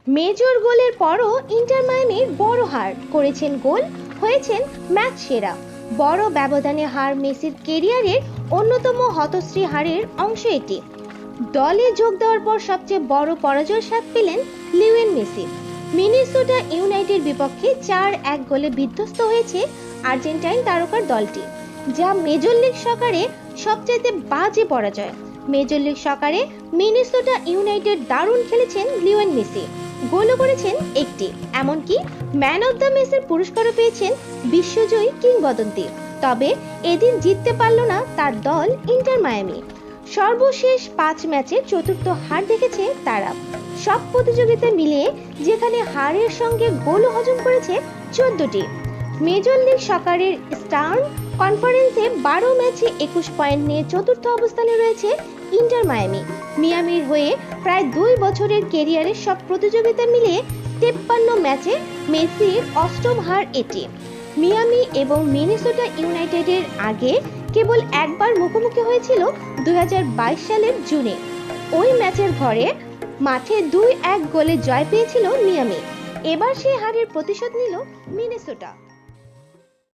Major গোলের পরও inter মায়ামির বড় হার, করেছেন গোল, হয়েছেন ম্যাচ সেরা। বড় ব্যবধানে হার মেসির কেরিয়ারের অন্যতম হতশ্রী হারের অংশ এটি। দলে যোগ দেওয়ার পর সবচেয়ে বড় পরাজয়ের স্বাদ পেলেন লিওনেল মেসি। মিনেসোটা ইউনাইটেড বিপক্ষে 4-1 গোলে বিধ্বস্ত হয়েছে আর্জেন্টাইন তারকার দলটি, যা মেজর লিগ সকারে সবচাইতে বাজে পরাজয়। মেজর লিগ সকারে মিনেসোটা ইউনাইটেড দারুণ খেলেছেন লিওনেল মেসি, গোলও করেছেন একটি, এমনকি ম্যান অব দ্য ম্যাচের পুরস্কারও পেয়েছেন বিশ্বজয়ী কিংবদন্তি। তবে এদিন জিততে পারল না তার দল ইন্টার মায়ামি। সর্বশেষ 5 ম্যাচে চতুর্থ হার দেখেছে তারা, সব প্রতিযোগিতা মিলিয়ে, যেখানে হারের সঙ্গে গোলও হজম করেছে 14টি। মেজর লিগ সকারের স্টার্ন কনফারেন্সে 12 ম্যাচে 21 পয়েন্ট নিয়ে চতুর্থ অবস্থানে রয়েছে ইন্টার মায়ামি। মিয়ামির হয়ে প্রায় 2 বছরের কেরিয়ারের সব প্রতিযোগিতা মিলিয়ে 53 ম্যাচে মেসির অষ্টম হার এটি। মিয়ামি এবং মিনেসোটা ইউনাইটেডের আগে কেবল একবার মুখোমুখি হয়েছিল 2022 সালের জুনে। ওই ম্যাচের ঘরে মাঠে 2-1 গোলে জয় পেয়েছিল মিয়ামি। এবার সেই হারের প্রতিশোধ নিল মিনেসোটা।